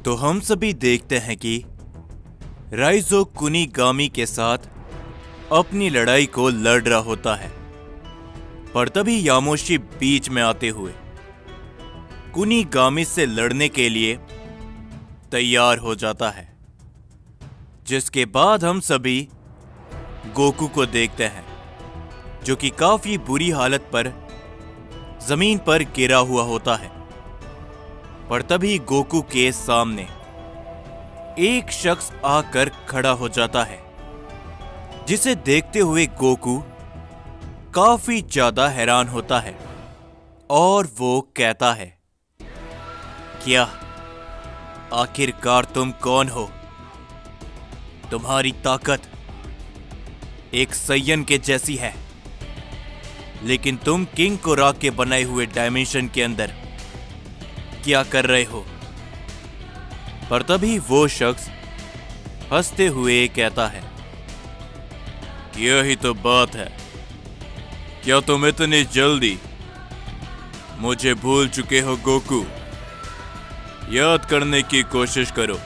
तो हम सभी देखते हैं कि राइजो कुनिगामी के साथ अपनी लड़ाई को लड़ रहा होता है, पर तभी यामोशी बीच में आते हुए कुनिगामी से लड़ने के लिए तैयार हो जाता है। जिसके बाद हम सभी गोकू को देखते हैं, जो कि काफी बुरी हालत पर जमीन पर गिरा हुआ होता है। पर तभी गोकू के सामने एक शख्स आकर खड़ा हो जाता है, जिसे देखते हुए गोकू काफी ज्यादा हैरान होता है और वो कहता है, क्या आखिरकार तुम कौन हो? तुम्हारी ताकत एक सैयन के जैसी है, लेकिन तुम किंग कोरा के बनाए हुए डायमेंशन के अंदर क्या कर रहे हो? पर तभी वो शख्स हंसते हुए कहता है, यही तो बात है, क्या तुम इतनी जल्दी मुझे भूल चुके हो गोकू? याद करने की कोशिश करो,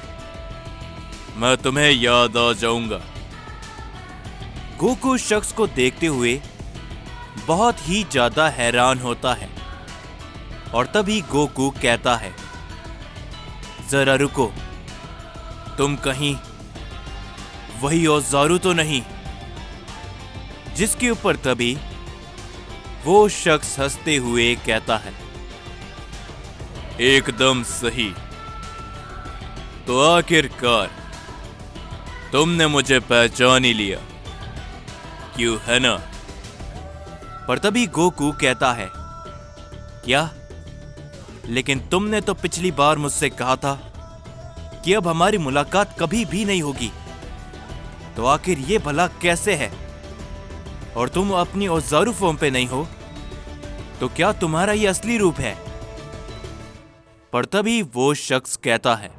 मैं तुम्हें याद आ जाऊंगा। गोकू शख्स को देखते हुए बहुत ही ज्यादा हैरान होता है और तभी गोकू कहता है, जरा रुको, तुम कहीं वही ओज़ारू तो नहीं? जिसके ऊपर तभी वो शख्स हंसते हुए कहता है, एकदम सही, तो आखिरकार तुमने मुझे पहचान ही लिया, क्यों है ना? पर तभी गोकू कहता है, क्या? लेकिन तुमने तो पिछली बार मुझसे कहा था कि अब हमारी मुलाकात कभी भी नहीं होगी, तो आखिर ये भला कैसे है? और तुम अपनी ओज़ारू फॉर्म पे नहीं हो, तो क्या तुम्हारा ये असली रूप है? पर तभी वो शख्स कहता है,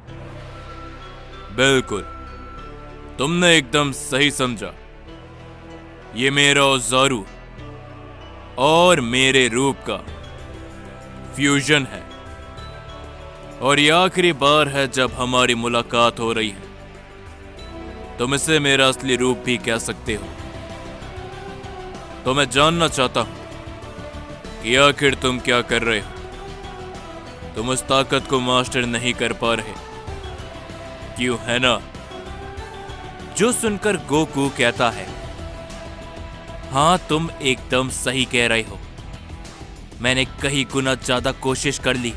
बिल्कुल, तुमने एकदम सही समझा, ये मेरा ओज़ारू और मेरे रूप का फ्यूजन है, और ये आखिरी बार है जब हमारी मुलाकात हो रही है। तुम इसे मेरा असली रूप भी कह सकते हो। तो मैं जानना चाहता हूं कि आखिर तुम क्या कर रहे हो? तुम उस ताकत को मास्टर नहीं कर पा रहे, क्यों है ना? जो सुनकर गोकू कहता है, हाँ, तुम एकदम सही कह रहे हो। मैंने कहीं गुना ज्यादा कोशिश कर ली,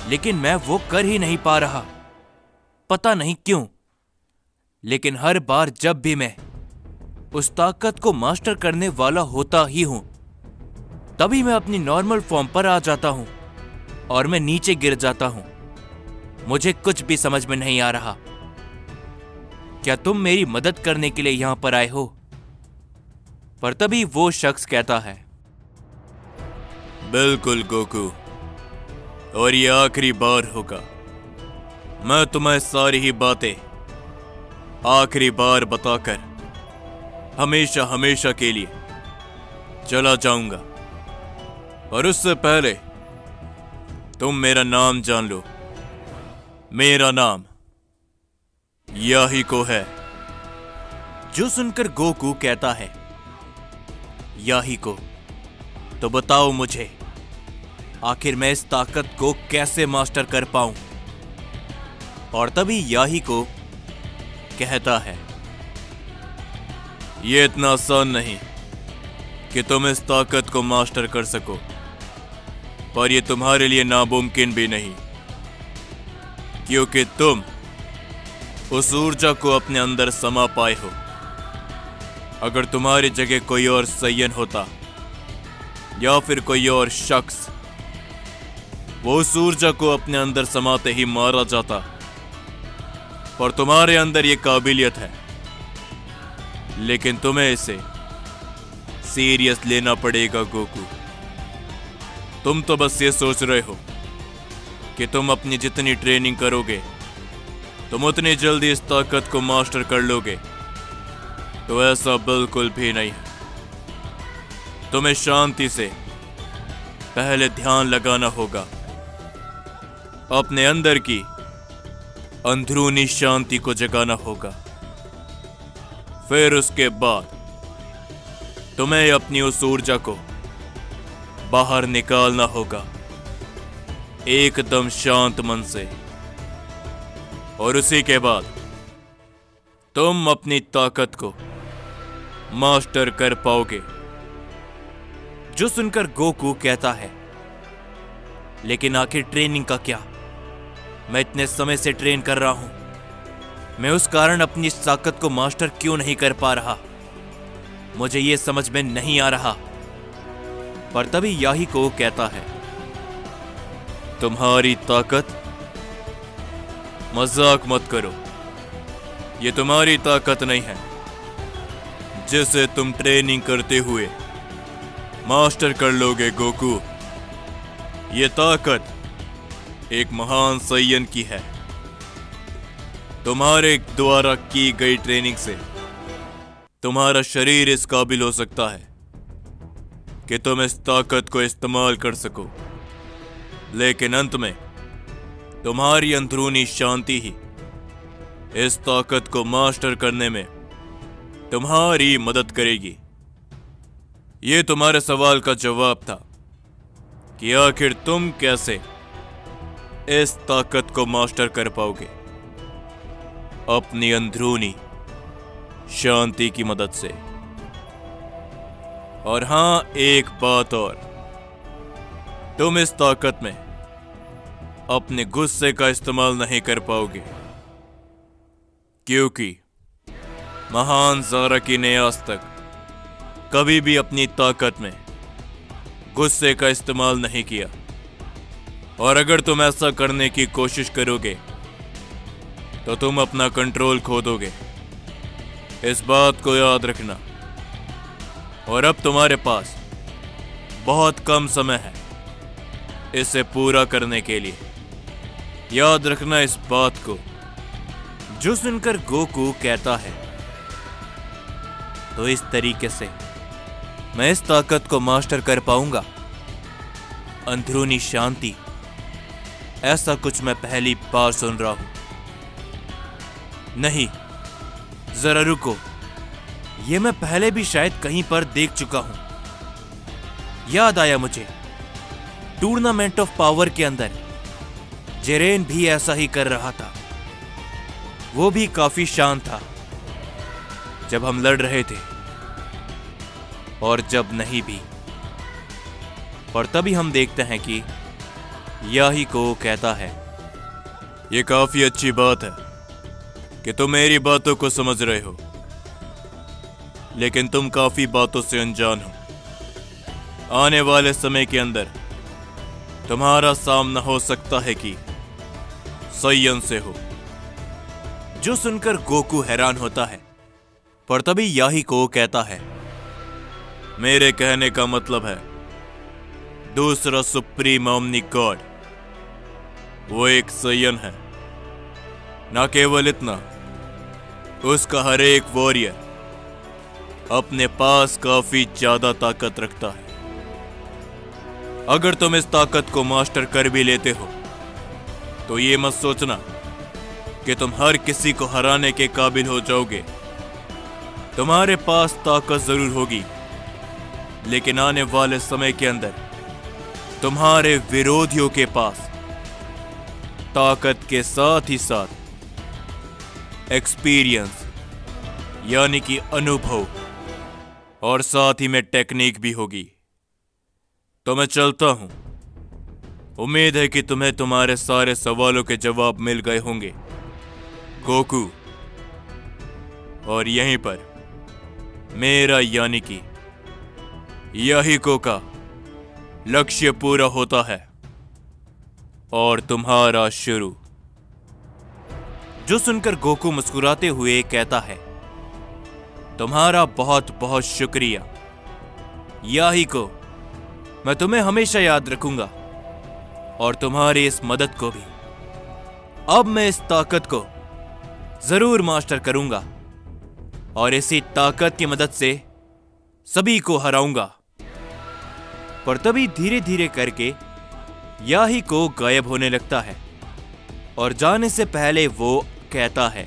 लेकिन मैं वो कर ही नहीं पा रहा, पता नहीं क्यों। लेकिन हर बार जब भी मैं उस ताकत को मास्टर करने वाला होता ही हूं, तभी मैं अपनी नॉर्मल फॉर्म पर आ जाता हूं और मैं नीचे गिर जाता हूं। मुझे कुछ भी समझ में नहीं आ रहा। क्या तुम मेरी मदद करने के लिए यहां पर आए हो? पर तभी वो शख्स कहता है, बिल्कुल गोकू, और ये आखिरी बार होगा। मैं तुम्हें सारी ही बातें आखिरी बार बताकर हमेशा हमेशा के लिए चला जाऊंगा, और उससे पहले तुम मेरा नाम जान लो। मेरा नाम याहिको है। जो सुनकर गोकू कहता है, याहिको, तो बताओ मुझे, आखिर मैं इस ताकत को कैसे मास्टर कर पाऊं? और तभी याहिको कहता है, यह इतना आसान नहीं कि तुम इस ताकत को मास्टर कर सको, पर यह तुम्हारे लिए नामुमकिन भी नहीं, क्योंकि तुम उस ऊर्जा को अपने अंदर समा पाए हो। अगर तुम्हारी जगह कोई और सैयन होता या फिर कोई और शख्स, वो उस ऊर्जा को अपने अंदर समाते ही मारा जाता। पर तुम्हारे अंदर ये काबिलियत है, लेकिन तुम्हें इसे सीरियस लेना पड़ेगा गोकू। तुम तो बस ये सोच रहे हो कि तुम अपनी जितनी ट्रेनिंग करोगे, तुम उतनी जल्दी इस ताकत को मास्टर कर लोगे, तो ऐसा बिल्कुल भी नहीं है। तुम्हें शांति से पहले ध्यान लगाना होगा, अपने अंदर की अंदरूनी शांति को जगाना होगा। फिर उसके बाद तुम्हें अपनी उस ऊर्जा को बाहर निकालना होगा, एकदम शांत मन से। और उसी के बाद तुम अपनी ताकत को मास्टर कर पाओगे। जो सुनकर गोकू कहता है, लेकिन आखिर ट्रेनिंग का क्या? मैं इतने समय से ट्रेन कर रहा हूं, मैं उस कारण अपनी इस ताकत को मास्टर क्यों नहीं कर पा रहा? मुझे यह समझ में नहीं आ रहा। पर तभी याहिको कहता है, तुम्हारी ताकत? मजाक मत करो, ये तुम्हारी ताकत नहीं है जिसे तुम ट्रेनिंग करते हुए मास्टर कर लोगे गोकू। ये ताकत एक महान सैयन की है। तुम्हारे द्वारा की गई ट्रेनिंग से तुम्हारा शरीर इस काबिल हो सकता है कि तुम इस ताकत को इस्तेमाल कर सको, लेकिन अंत में तुम्हारी अंदरूनी शांति ही इस ताकत को मास्टर करने में तुम्हारी मदद करेगी। ये तुम्हारे सवाल का जवाब था कि आखिर तुम कैसे इस ताकत को मास्टर कर पाओगे। अपनी अंदरूनी शांति की मदद से। और हां, एक बात और, तुम इस ताकत में अपने गुस्से का इस्तेमाल नहीं कर पाओगे, क्योंकि महान ज़ाराकी ने आज तक कभी भी अपनी ताकत में गुस्से का इस्तेमाल नहीं किया। और अगर तुम ऐसा करने की कोशिश करोगे तो तुम अपना कंट्रोल खो दोगे। इस बात को याद रखना। और अब तुम्हारे पास बहुत कम समय है इसे पूरा करने के लिए। याद रखना इस बात को। जो सुनकर गोकू कहता है, तो इस तरीके से मैं इस ताकत को मास्टर कर पाऊंगा। अंदरूनी शांति, ऐसा कुछ मैं पहली बार सुन रहा हूं। नहीं, जरा रुको, यह मैं पहले भी शायद कहीं पर देख चुका हूं। याद आया मुझे, टूर्नामेंट ऑफ पावर के अंदर जेरेन भी ऐसा ही कर रहा था। वो भी काफी शांत था जब हम लड़ रहे थे, और जब नहीं भी। और तभी हम देखते हैं कि याहिको कहता है, यह काफी अच्छी बात है कि तुम मेरी बातों को समझ रहे हो, लेकिन तुम काफी बातों से अनजान हो। आने वाले समय के अंदर तुम्हारा सामना हो सकता है कि सैयन से हो। जो सुनकर गोकू हैरान होता है, पर तभी याहिको कहता है, मेरे कहने का मतलब है दूसरा सुप्रीम ओमनी गॉड, वो एक सैयन है। ना केवल इतना, उसका हर एक वॉरियर अपने पास काफी ज्यादा ताकत रखता है। अगर तुम इस ताकत को मास्टर कर भी लेते हो तो ये मत सोचना कि तुम हर किसी को हराने के काबिल हो जाओगे। तुम्हारे पास ताकत जरूर होगी, लेकिन आने वाले समय के अंदर तुम्हारे विरोधियों के पास ताकत के साथ ही साथ एक्सपीरियंस यानी कि अनुभव और साथ ही में टेक्निक भी होगी। तो मैं चलता हूं। उम्मीद है कि तुम्हें तुम्हारे सारे सवालों के जवाब मिल गए होंगे गोकू। और यहीं पर मेरा यानी कि याहिको का लक्ष्य पूरा होता है और तुम्हारा शुरू। जो सुनकर गोकू मुस्कुराते हुए कहता है, तुम्हारा बहुत बहुत शुक्रिया याहिको। मैं तुम्हें हमेशा याद रखूंगा और तुम्हारी इस मदद को भी। अब मैं इस ताकत को जरूर मास्टर करूंगा और इसी ताकत की मदद से सभी को हराऊंगा। पर तभी धीरे धीरे करके याहिको गायब होने लगता है और जाने से पहले वो कहता है,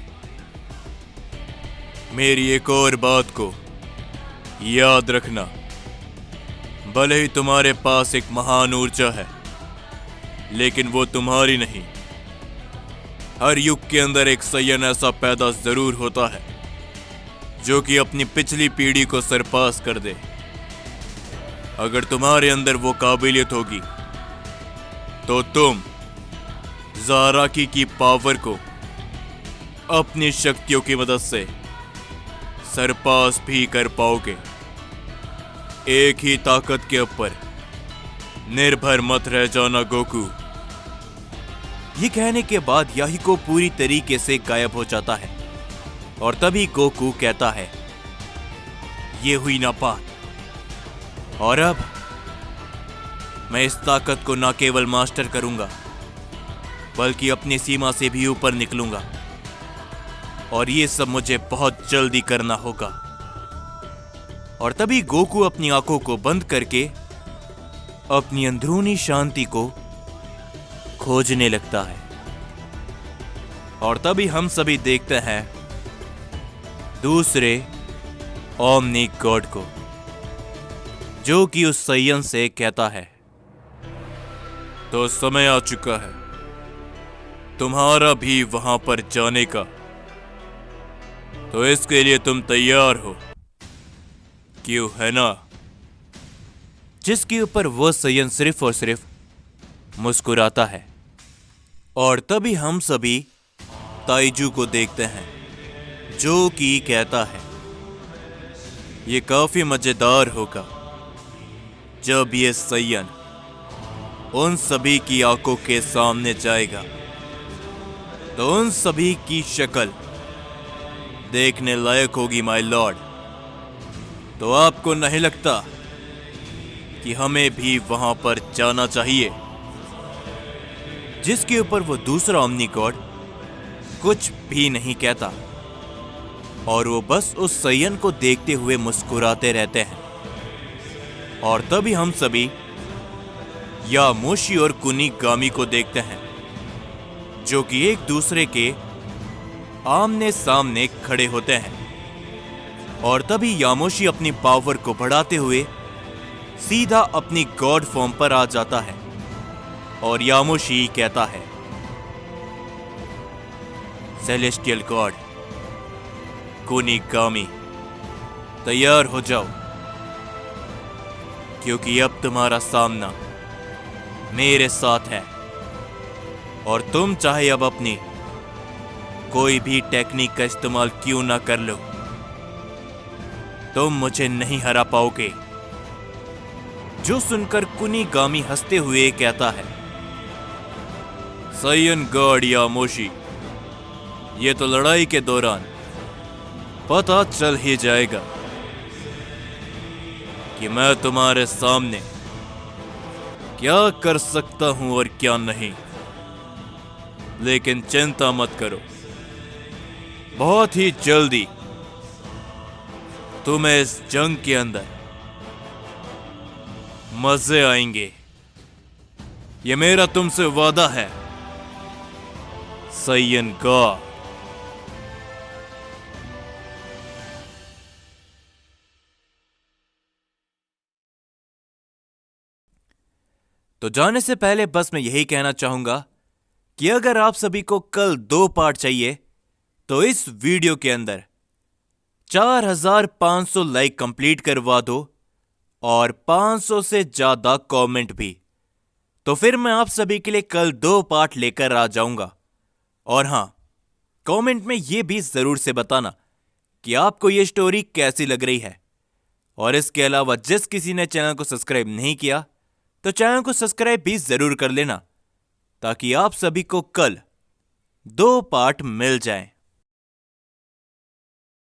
मेरी एक और बात को याद रखना। भले ही तुम्हारे पास एक महान ऊर्जा है, लेकिन वो तुम्हारी नहीं। हर युग के अंदर एक सय्यन ऐसा पैदा जरूर होता है जो कि अपनी पिछली पीढ़ी को सरपास कर दे। अगर तुम्हारे अंदर वो काबिलियत होगी तो तुम ज़ाराकी की पावर को अपनी शक्तियों की मदद से सरपास भी कर पाओगे। एक ही ताकत के ऊपर निर्भर मत रह जाना गोकू। ये कहने के बाद याहिको पूरी तरीके से गायब हो जाता है और तभी गोकू कहता है, ये हुई ना बात। और अब मैं इस ताकत को न केवल मास्टर करूंगा बल्कि अपनी सीमा से भी ऊपर निकलूंगा, और ये सब मुझे बहुत जल्दी करना होगा। और तभी गोकू अपनी आंखों को बंद करके अपनी अंदरूनी शांति को खोजने लगता है। और तभी हम सभी देखते हैं दूसरे ओमनी गॉड को, जो कि उस सय्यन से कहता है, तो समय आ चुका है तुम्हारा भी वहां पर जाने का। तो इसके लिए तुम तैयार हो, क्यों है ना? जिसके ऊपर वह सय्यन सिर्फ और सिर्फ मुस्कुराता है। और तभी हम सभी ताइजू को देखते हैं, जो कि कहता है, ये काफी मजेदार होगा जब ये सय्यन उन सभी की आंखों के सामने जाएगा, तो उन सभी की शक्ल देखने लायक होगी माय लॉर्ड। तो आपको नहीं लगता कि हमें भी वहां पर जाना चाहिए? जिसके ऊपर वो दूसरा ओमनी गॉड कुछ भी नहीं कहता और वो बस उस सय्यन को देखते हुए मुस्कुराते रहते हैं। और तभी हम सभी यामोशी और कुनिगामी को देखते हैं, जो कि एक दूसरे के आमने सामने खड़े होते हैं। और तभी यामोशी अपनी पावर को बढ़ाते हुए सीधा अपनी गॉड फॉर्म पर आ जाता है और यामोशी कहता है, सेलेस्टियल गॉड कुनिगामी, तैयार हो जाओ, क्योंकि अब तुम्हारा सामना मेरे साथ है। और तुम चाहे अब अपनी कोई भी टेक्निक का इस्तेमाल क्यों ना कर लो, तुम मुझे नहीं हरा पाओगे। जो सुनकर कुनिगामी हंसते हुए कहता है, सय्यन गॉड यामोशी, ये तो लड़ाई के दौरान पता चल ही जाएगा कि मैं तुम्हारे सामने क्या कर सकता हूं और क्या नहीं। लेकिन चिंता मत करो, बहुत ही जल्दी तुम्हें इस जंग के अंदर मजे आएंगे। ये मेरा तुमसे वादा है सय्यन गॉड। तो जाने से पहले बस मैं यही कहना चाहूंगा कि अगर आप सभी को कल 2 पार्ट चाहिए तो इस वीडियो के अंदर 4500 लाइक कंप्लीट करवा दो और 500 से ज्यादा कमेंट भी, तो फिर मैं आप सभी के लिए कल 2 पार्ट लेकर आ जाऊंगा। और हां, कमेंट में यह भी जरूर से बताना कि आपको यह स्टोरी कैसी लग रही है। और इसके अलावा जिस किसी ने चैनल को सब्सक्राइब नहीं किया तो चैनल को सब्सक्राइब भी जरूर कर लेना, ताकि आप सभी को कल 2 पार्ट मिल जाएं।